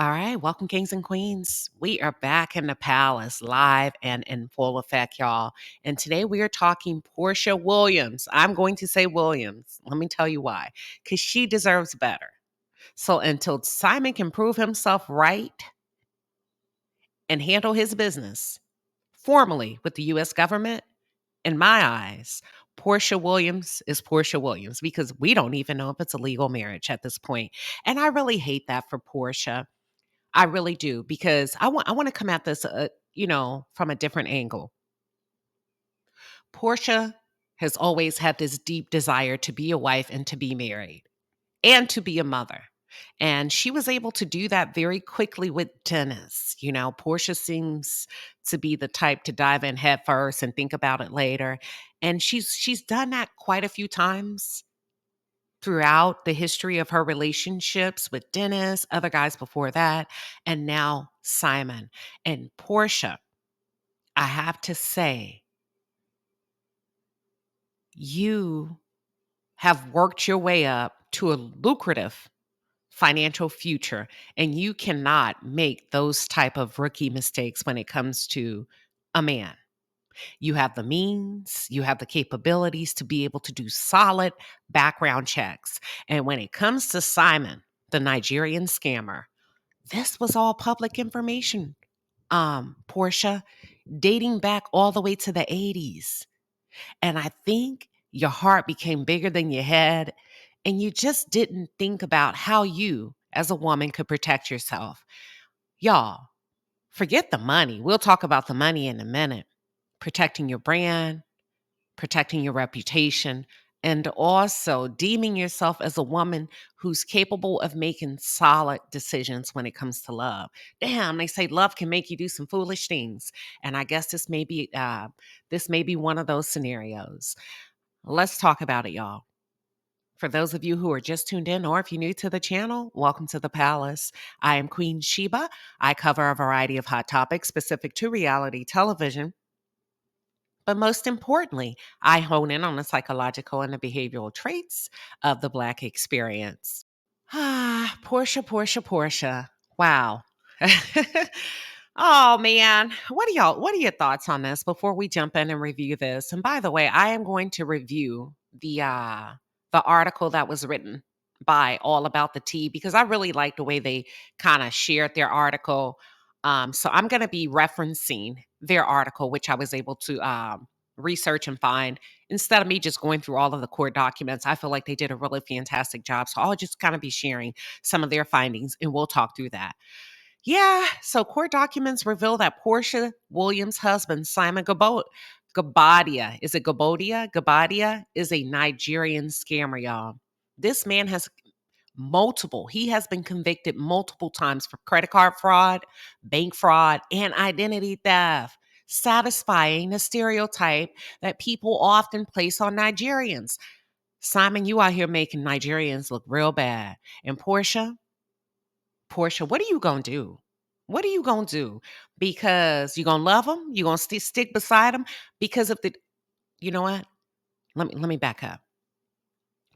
All right, welcome, kings and queens. We are back in the palace, live and in full effect, y'all. And today we are talking Porsha Williams. I'm going to say Williams. Let me tell you why. Because she deserves better. So until Simon can prove himself right and handle his business formally with the U.S. government, in my eyes, Porsha Williams is Porsha Williams because we don't even know if it's a legal marriage at this point. And I really hate that for Porsha. I really do because I want to come at this from a different angle. Portia has always had this deep desire to be a wife and to be married and to be a mother. And she was able to do that very quickly with Dennis. Portia seems to be the type to dive in head first and think about it later. And she's done that quite a few times throughout the history of her relationships with Dennis, other guys before that, and now Simon. And Portia, I have to say, you have worked your way up to a lucrative financial future, and you cannot make those type of rookie mistakes when it comes to a man. You have the means, you have the capabilities to be able to do solid background checks. And when it comes to Simon, the Nigerian scammer, this was all public information, Portia, dating back all the way to the 80s. And I think your heart became bigger than your head, and you just didn't think about how you, as a woman, could protect yourself. Y'all, forget the money. We'll talk about the money in a minute. Protecting your brand, protecting your reputation, and also deeming yourself as a woman who's capable of making solid decisions when it comes to love. Damn, they say love can make you do some foolish things, and I guess this may be one of those scenarios. Let's talk about it, y'all. For those of you who are just tuned in, or if you're new to the channel, welcome to the palace. I am Queen Sheba. I cover a variety of hot topics specific to reality television. But most importantly, I hone in on the psychological and the behavioral traits of the Black experience. Portia. Wow. Oh man, what are your thoughts on this before we jump in and review this? And by the way, I am going to review the article that was written by All About the Tea because I really like the way they kind of shared their article. So I'm going to be referencing their article, which I was able to research and find instead of me just going through all of the court documents. I feel like they did a really fantastic job. So I'll just kind of be sharing some of their findings and we'll talk through that. Yeah, so court documents reveal that Portia Williams' husband, Simon Gabadia, is it Gabodia? Gabadia is a Nigerian scammer, y'all. This man he has been convicted multiple times for credit card fraud, bank fraud, and identity theft, satisfying the stereotype that people often place on Nigerians. Simon, you out here making Nigerians look real bad. And Portia, what are you going to do? What are you going to do? Because you're going to love him? You're going to stick beside him? Because of you know what? Let me back up.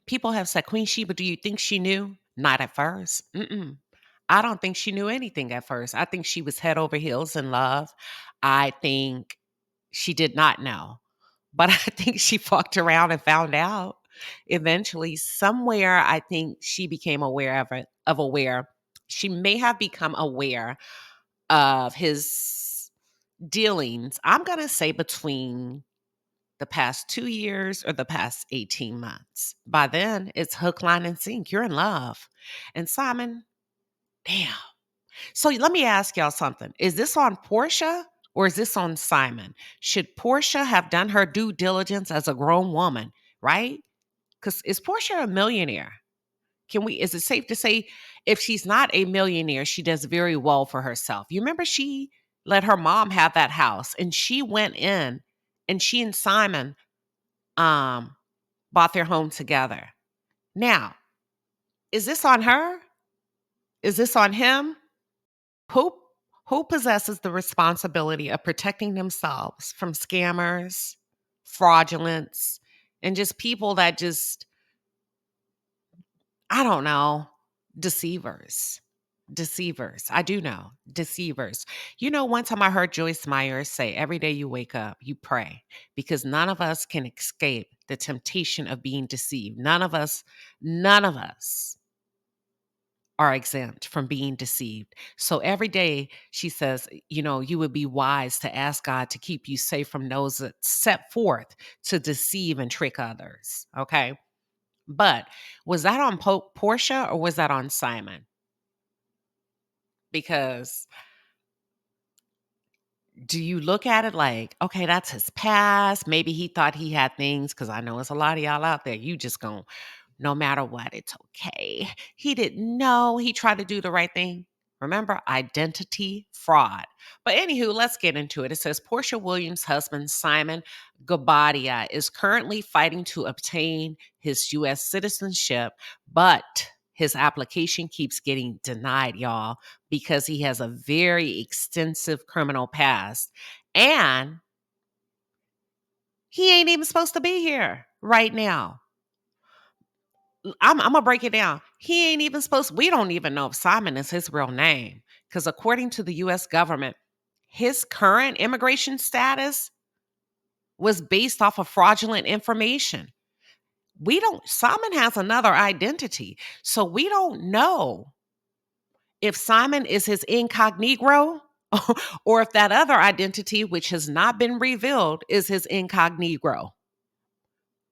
People have said, Queen Sheba, do you think she knew? Not at first. I don't think she knew anything at first. I think she was head over heels in love. I think she did not know. But I think she fucked around and found out. Eventually, somewhere, I think she became aware of it, She may have become aware of his dealings, I'm going to say between the past 2 years or the past 18 months. By then, it's hook, line, and sink. You're in love. And Simon, damn. So let me ask y'all something. Is this on Portia or is this on Simon? Should Portia have done her due diligence as a grown woman, right? Because is Portia a millionaire? Is it safe to say if she's not a millionaire, she does very well for herself? You remember she let her mom have that house and she went in and she and Simon um bought their home together. Now, is this on her? Is this on him? Who who possesses the responsibility of protecting themselves from scammers, fraudulence, and just people that just, I don't know, deceivers? Deceivers. I do know. Deceivers. One time I heard Joyce Meyer say, every day you wake up, you pray because none of us can escape the temptation of being deceived. None of us are exempt from being deceived. So every day she says, you would be wise to ask God to keep you safe from those that set forth to deceive and trick others. Okay. But was that on Portia or was that on Simon? Because do you look at it like, okay, that's his past? Maybe he thought he had things, because I know it's a lot of y'all out there. You just going, no matter what, it's okay. He didn't know. He tried to do the right thing. Remember, identity fraud. But anywho, let's get into it. It says Portia Williams' husband, Simon Gabadia, is currently fighting to obtain his U.S. citizenship, but his application keeps getting denied, y'all, because he has a very extensive criminal past. And he ain't even supposed to be here right now. I'm gonna break it down. He ain't even supposed. We don't even know if Simon is his real name, because according to the U.S. government, his current immigration status was based off of fraudulent information. Simon has another identity, so we don't know if Simon is his incognito or if that other identity, which has not been revealed, is his incognito.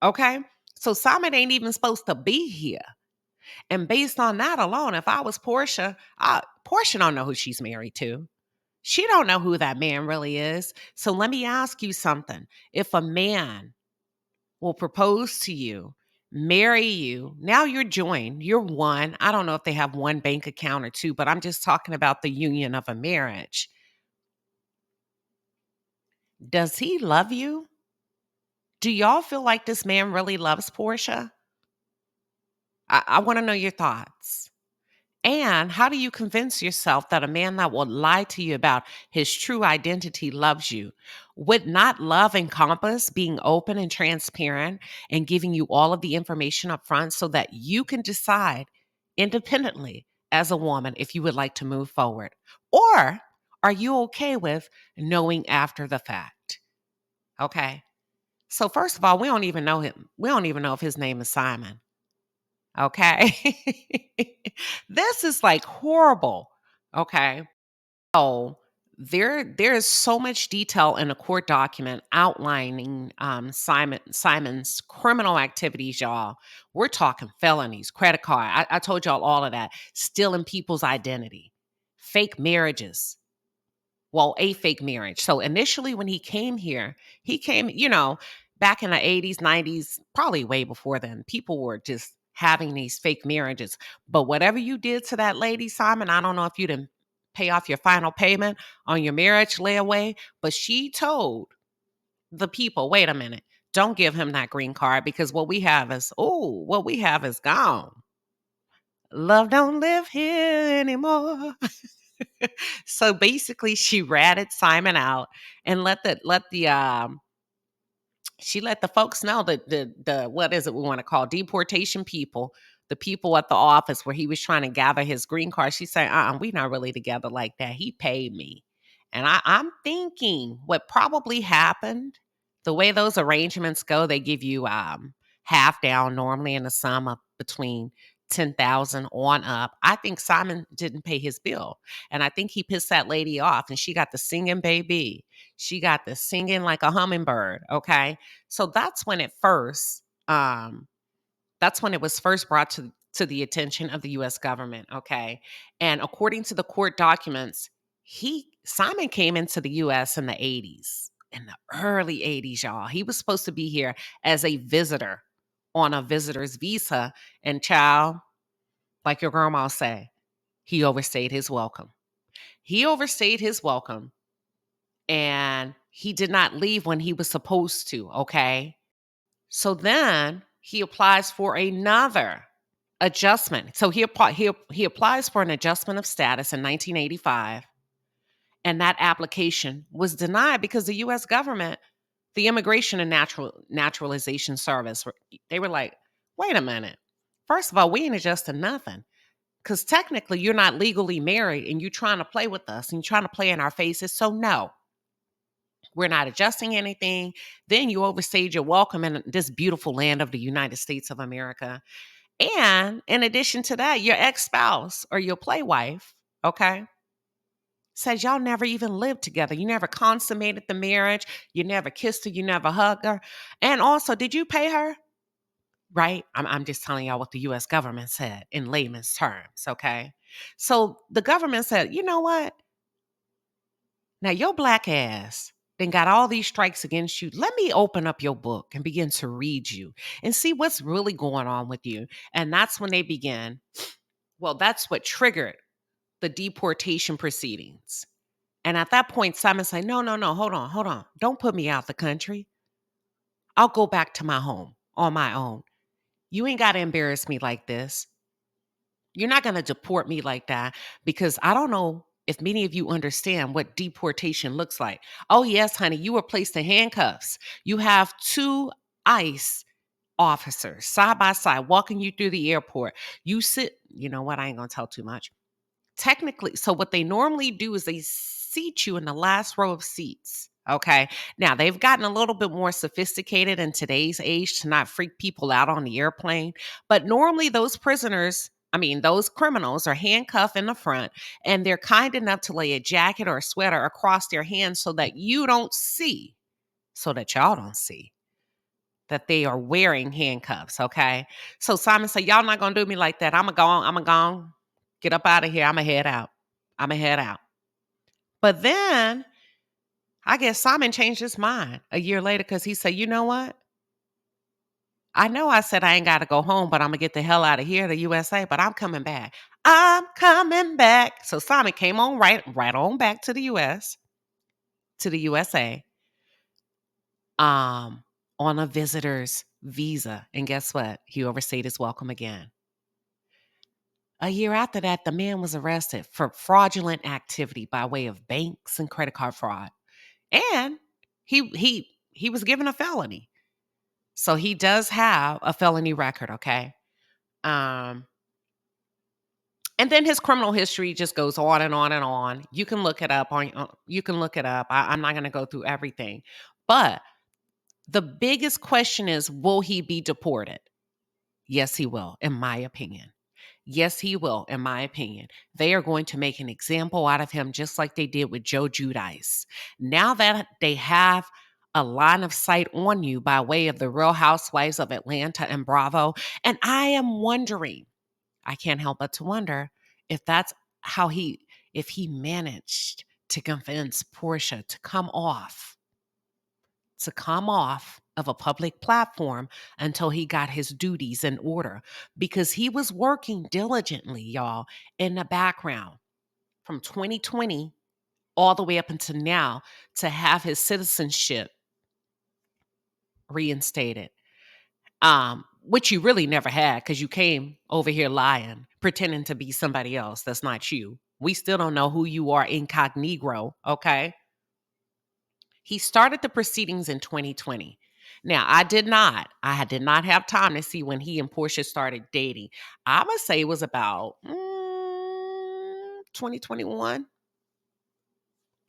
Okay, so Simon ain't even supposed to be here. And based on that alone, if I was Portia, Portia don't know who she's married to. She don't know who that man really is. So let me ask you something. If a man will propose to you, marry you, now you're joined, you're one. I don't know if they have one bank account or two, but I'm just talking about the union of a marriage. Does he love you? Do y'all feel like this man really loves Portia? I want to know your thoughts. And how do you convince yourself that a man that will lie to you about his true identity loves you? Would not love encompass being open and transparent and giving you all of the information up front so that you can decide independently as a woman if you would like to move forward? Or are you okay with knowing after the fact? Okay. So, first of all, we don't even know him. We don't even know if his name is Simon. Okay. This is like horrible. Okay. So there is so much detail in a court document outlining Simon's criminal activities, y'all. We're talking felonies, credit card. I told y'all all of that. Stealing people's identity, fake marriages, well, a fake marriage. So initially, when he came here, he came, back in the 80s, 90s, probably way before then, people were just having these fake marriages. But whatever you did to that lady, Simon, I don't know if you didn't pay off your final payment on your marriage layaway, but she told the people, wait a minute, don't give him that green card because what we have is gone. Love don't live here anymore. So basically, she ratted Simon out and she let the folks know that the what is it we want to call deportation people, the people at the office where he was trying to gather his green card. She said, we not really together like that. He paid me. And I'm thinking what probably happened, the way those arrangements go, they give you half down normally in a sum of between 10,000 on up. I think Simon didn't pay his bill. And I think he pissed that lady off and she got the singing baby. She got the singing like a hummingbird. Okay. So that's when it was first brought to the attention of the US government. Okay. And according to the court documents, Simon came into the US in the 80s, in the early 80s, y'all. He was supposed to be here as a visitor on a visitor's visa. And child, like your grandma say, he overstayed his welcome. He overstayed his welcome and he did not leave when he was supposed to. Okay. So then he applies for another adjustment. So he applies for an adjustment of status in 1985, and that application was denied because the U.S. government, the Immigration and Naturalization Service, they were like, "Wait a minute. First of all, we ain't adjusting nothing. Because technically you're not legally married and you're trying to play with us and you're trying to play in our faces. So no, we're not adjusting anything. Then you overstayed your welcome in this beautiful land of the United States of America. And in addition to that, your ex-spouse or your play wife, okay, says y'all never even lived together. You never consummated the marriage. You never kissed her. You never hugged her. And also, did you pay her? Right? I'm just telling y'all what the US government said in layman's terms, okay? So the government said, you know what? Now your black ass then got all these strikes against you. Let me open up your book and begin to read you and see what's really going on with you. And that's when they began. Well, that's what triggered the deportation proceedings. And at that point, Simon said, no, no, no, hold on, hold on. Don't put me out the country. I'll go back to my home on my own. You ain't got to embarrass me like this. You're not going to deport me like that because I don't know if many of you understand what deportation looks like. Oh, yes, honey, you were placed in handcuffs. You have two ICE officers side by side walking you through the airport. You sit, you know what? I ain't going to tell too much. Technically, so what they normally do is they seat you in the last row of seats. Okay. Now they've gotten a little bit more sophisticated in today's age to not freak people out on the airplane. But normally those criminals are handcuffed in the front and they're kind enough to lay a jacket or a sweater across their hands so that so that y'all don't see that they are wearing handcuffs. Okay. So Simon said, y'all not going to do me like that. I'm a gone. Get up out of here. I'm going to head out. I'm going to head out. But then I guess Simon changed his mind a year later because he said, you know what? I know I said I ain't got to go home, but I'm going to get the hell out of here, the USA, but I'm coming back. I'm coming back. So Simon came on right on back to the US, to the USA, on a visitor's visa. And guess what? He overstayed his welcome again. A year after that, the man was arrested for fraudulent activity by way of banks and credit card fraud. And he was given a felony. So he does have a felony record, okay? Um, and then his criminal history just goes on and on and on. You can look it up you can look it up. I'm not going to go through everything. But the biggest question is, will he be deported? Yes, he will, in my opinion. Yes, he will, in my opinion. They are going to make an example out of him just like they did with Joe Giudice. Now that they have a line of sight on you by way of the Real Housewives of Atlanta and Bravo, and I am wondering, I can't help but to wonder if that's how if he managed to convince Porsha to come off of a public platform until he got his duties in order because he was working diligently, y'all, in the background from 2020 all the way up until now to have his citizenship reinstated. Which you really never had because you came over here lying, pretending to be somebody else that's not you. We still don't know who you are incognito, okay? He started the proceedings in 2020. Now, I did not have time to see when he and Portia started dating. I would say it was about 2021.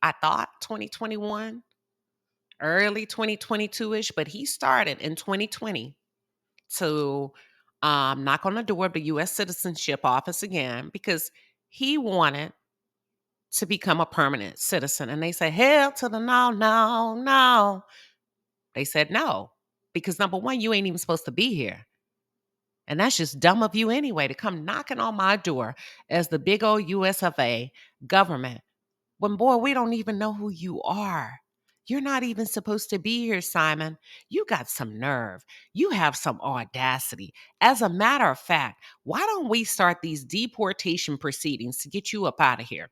I thought 2021, early 2022-ish, but he started in 2020 to knock on the door of the U.S. Citizenship Office again because he wanted to become a permanent citizen. And they said, hell to the no, no, no. They said no, because number one, you ain't even supposed to be here. And that's just dumb of you anyway to come knocking on my door as the big old US of A government when, boy, we don't even know who you are. You're not even supposed to be here, Simon. You got some nerve. You have some audacity. As a matter of fact, why don't we start these deportation proceedings to get you up out of here?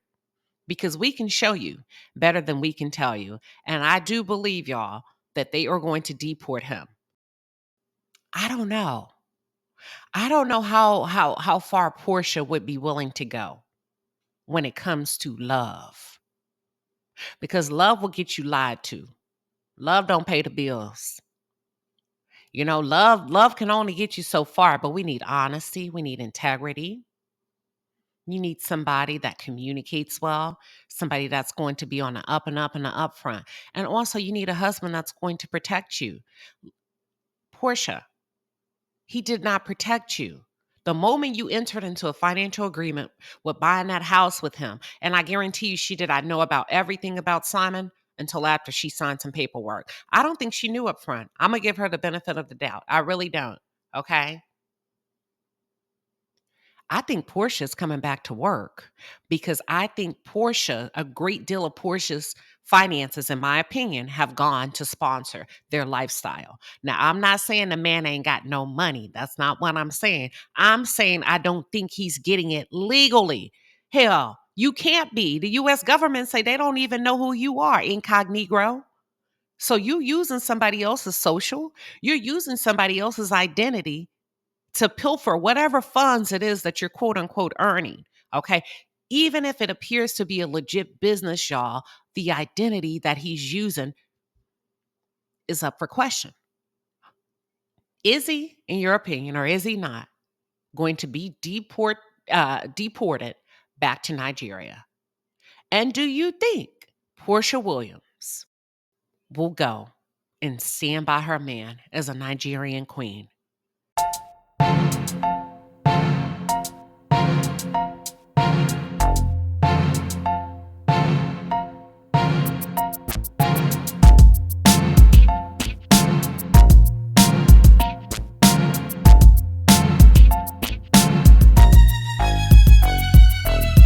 Because we can show you better than we can tell you. And I do believe, y'all, that they are going to deport him. I don't know. I don't know how far Portia would be willing to go when it comes to love. Because love will get you lied to. Love don't pay the bills. You know, love can only get you so far, but we need honesty, we need integrity. You need somebody that communicates well, somebody that's going to be on the up and up and the upfront. And also, you need a husband that's going to protect you. Portia, he did not protect you. The moment you entered into a financial agreement with buying that house with him, and I guarantee you she did not know about everything about Simon until after she signed some paperwork. I don't think she knew up front. I'm going to give her the benefit of the doubt. I really don't. Okay. I think Portia's coming back to work because I think Portia, a great deal of Portia's finances, in my opinion, have gone to sponsor their lifestyle. Now, I'm not saying the man ain't got no money. That's not what I'm saying. I'm saying I don't think he's getting it legally. Hell, you can't be. The US government say they don't even know who you are, incognito. So you using somebody else's social, you're using somebody else's identity to pilfer whatever funds it is that you're quote unquote earning. Okay. Even if it appears to be a legit business, y'all, the identity that he's using is up for question. Is he, in your opinion, or is he not going to be deported back to Nigeria? And do you think Portia Williams will go and stand by her man as a Nigerian queen?